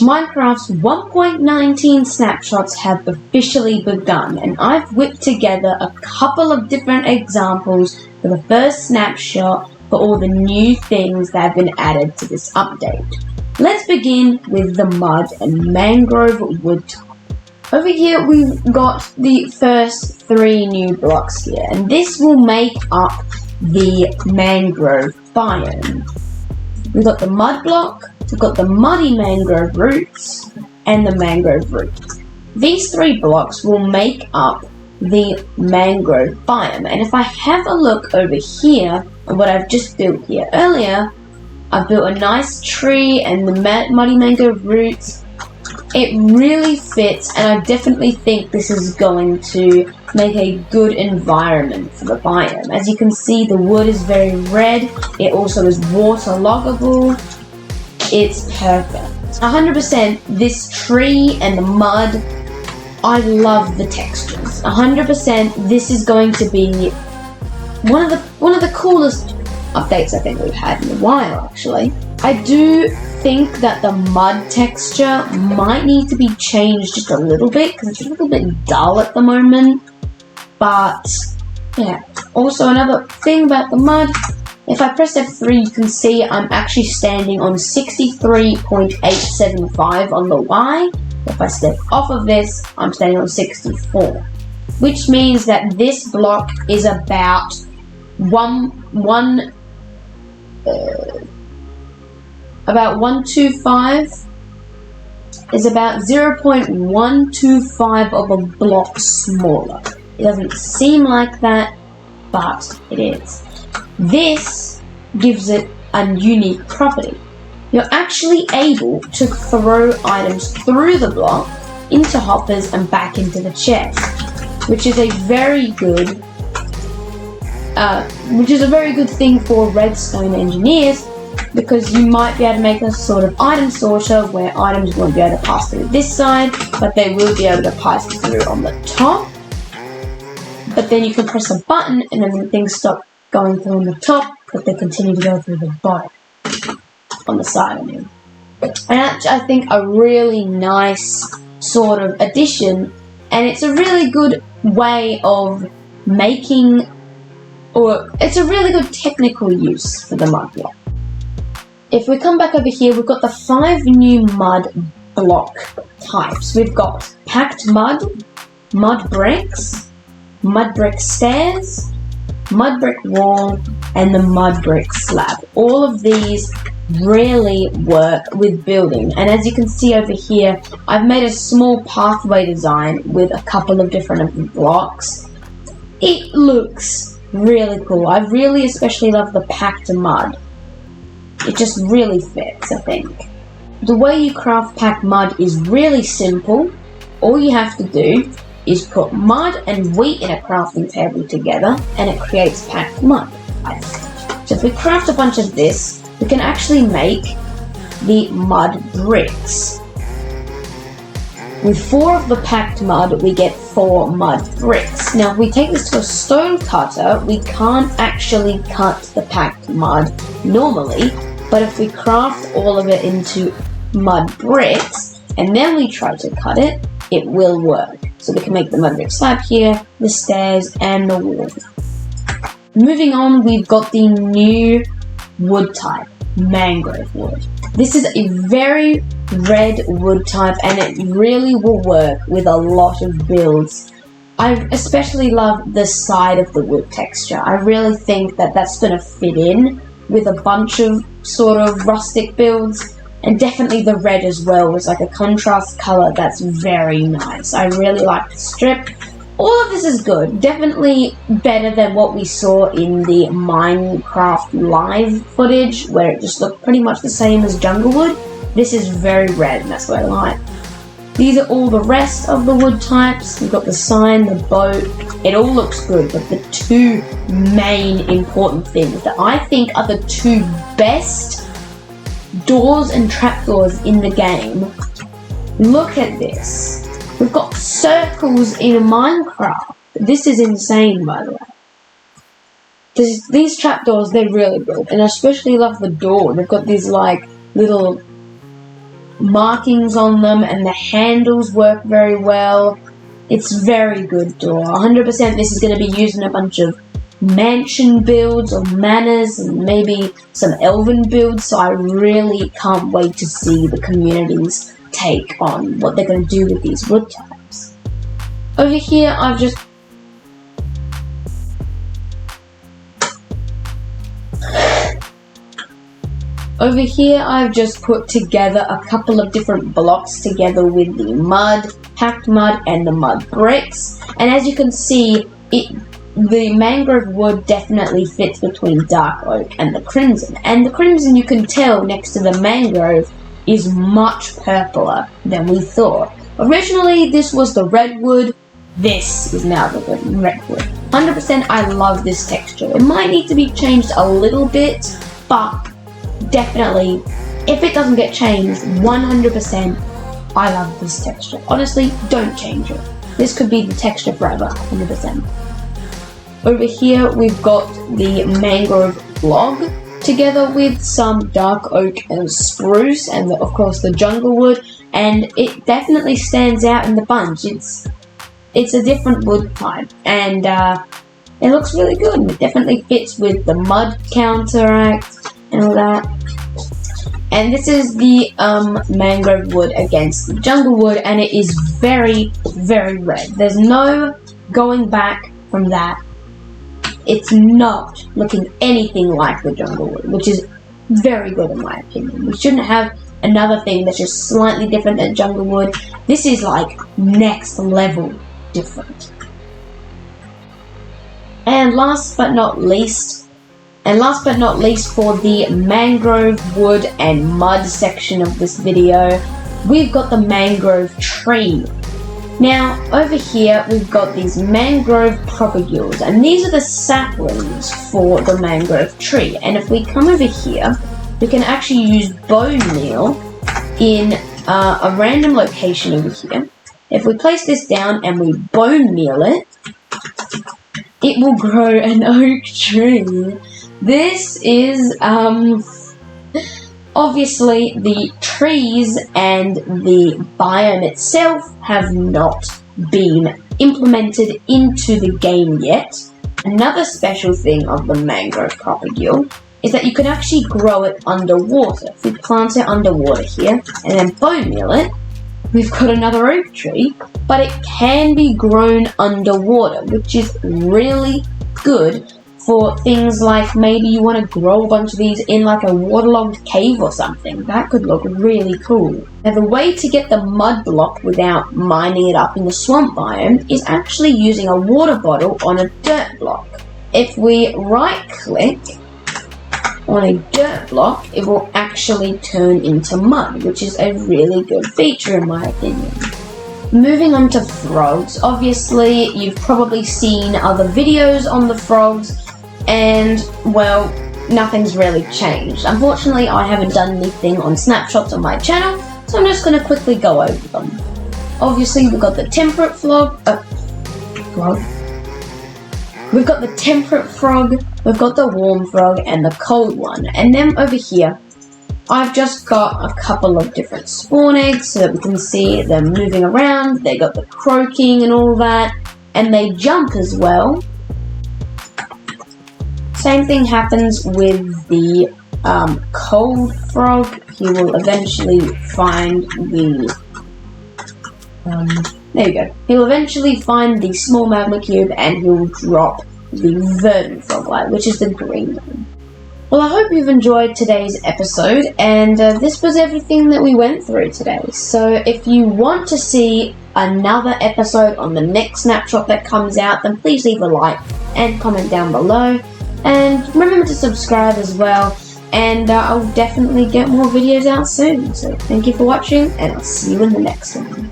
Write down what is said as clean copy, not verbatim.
Minecraft's 1.19 snapshots have officially begun, and I've whipped together a couple of different examples for the first snapshot for all the new things that have been added to this update. Let's begin with the mud and mangrove wood type. Over here we've got the first 3 new blocks here, and this will make up the mangrove biome. We've got the mud block, we've got the muddy mangrove roots, and the mangrove roots. These 3 blocks will make up the mangrove biome, and if I have a look over here at what I've just built here earlier, I've built a nice tree and the muddy mangrove roots. It really fits, and I definitely think this is going to make a good environment for the biome. As you can see, the wood is very red. It also is waterloggable. It's perfect. 100% this tree and the mud, I love the textures. 100% this is going to be one of the coolest updates I think we've had in a while, actually. I do think that the mud texture might need to be changed just a little bit because it's a little bit dull at the moment. But yeah, also another thing about the mud, if I press F3 you can see I'm actually standing on 63.875 on the Y. If I step off of this, I'm standing on 64, which means that this block is about 125 is about 0.125 of a block smaller. It doesn't seem like that, but it is. This gives it a unique property. You're actually able to throw items through the block into hoppers and back into the chest, which is a very good thing for redstone engineers, because you might be able to make a sort of item sorter where items won't be able to pass through this side, but they will be able to pass through on the top. But then you can press a button and then things stop going through on the top, but they continue to go through the bottom, on the side I mean. And that's, I think, a really nice sort of addition, and it's a really good way of making, or it's a really good technical use for the mud block. If we come back over here, we've got the 5 new mud block types. We've got packed mud, mud bricks, mud brick stairs, mud brick wall, and the mud brick slab. All of these really work with building, and as you can see over here, I've made a small pathway design with a couple of different blocks. It looks really cool. I really especially love the packed mud. It just really fits, I think. The way you craft packed mud is really simple. All you have to do is put mud and wheat in a crafting table together, and it creates packed mud. So if we craft a bunch of this, we can actually make the mud bricks. With 4 of the packed mud, we get 4 mud bricks. Now, if we take this to a stone cutter, we can't actually cut the packed mud normally, but if we craft all of it into mud bricks, and then we try to cut it, it will work. So we can make the mud brick slab here, the stairs, and the wall. Moving on, we've got the new wood type, mangrove wood. This is a very red wood type, and it really will work with a lot of builds. I especially love the side of the wood texture. I really think that that's going to fit in with a bunch of sort of rustic builds, and definitely the red as well was like a contrast color that's very nice. I really like the strip. All of this is good, definitely better than what we saw in the Minecraft live footage where it just looked pretty much the same as Junglewood. This is very red, and that's what I like. These are all the rest of the wood types. We've got the sign, the boat. It all looks good, but the 2 main important things that I think are the 2 best doors and trapdoors in the game. Look at this. We've got circles in Minecraft. This is insane, by the way. These trapdoors, they're really good, and I especially love the door. They've got these like little markings on them, and the handles work very well. It's very good door. 100% this is going to be used in a bunch of mansion builds or manors and maybe some elven builds, so I really can't wait to see the community's take on what they're going to do with these wood types. Over here I've just put together a couple of different blocks together with the mud, hacked mud, and the mud bricks. And as you can see, the mangrove wood definitely fits between dark oak and the crimson. And the crimson, you can tell next to the mangrove, is much purpler than we thought. Originally, this was the redwood. This is now the redwood. 100% I love this texture. It might need to be changed a little bit, but definitely, if it doesn't get changed, 100% I love this texture. Honestly, don't change it. This could be the texture forever, 100%. Over here, we've got the mangrove log together with some dark oak and spruce, and of course the jungle wood, and it definitely stands out in the bunch. It's a different wood type, and it looks really good, and it definitely fits with the mud counteract and all that. And this is the mangrove wood against the jungle wood, and it is very, very red. There's no going back from that. It's not looking anything like the jungle wood, which is very good in my opinion. We shouldn't have another thing that's just slightly different than jungle wood. This is like next level different. And last but not least for the mangrove wood and mud section of this video, we've got the mangrove tree. Now, over here, we've got these mangrove propagules, and these are the saplings for the mangrove tree. And if we come over here, we can actually use bone meal in a random location over here. If we place this down and we bone meal it, it will grow an oak tree. This is, obviously, the trees and the biome itself have not been implemented into the game yet. Another special thing of the mangrove propagule is that you can actually grow it underwater. If we plant it underwater here and then bone meal it, we've got another oak tree, but it can be grown underwater, which is really good for things like maybe you want to grow a bunch of these in like a waterlogged cave or something. That could look really cool. Now, the way to get the mud block without mining it up in the swamp biome is actually using a water bottle on a dirt block. If we right click on a dirt block, it will actually turn into mud, which is a really good feature in my opinion. Moving on to frogs, obviously you've probably seen other videos on the frogs, and well, nothing's really changed. Unfortunately, I haven't done anything on snapshots on my channel, so I'm just going to quickly go over them. Obviously, we've got the temperate frog. We've got the temperate frog, we've got the warm frog, and the cold one. And then over here, I've just got a couple of different spawn eggs so that we can see them moving around. They got the croaking and all that, and they jump as well. Same thing happens with the cold frog. He will eventually find the there you go. He'll eventually find the small magma cube and he'll drop the verdant froglet, which is the green one. Well, I hope you've enjoyed today's episode, and this was everything that we went through today. So if you want to see another episode on the next snapshot that comes out, then please leave a like and comment down below. And remember to subscribe as well, and I'll definitely get more videos out soon. So thank you for watching, and I'll see you in the next one.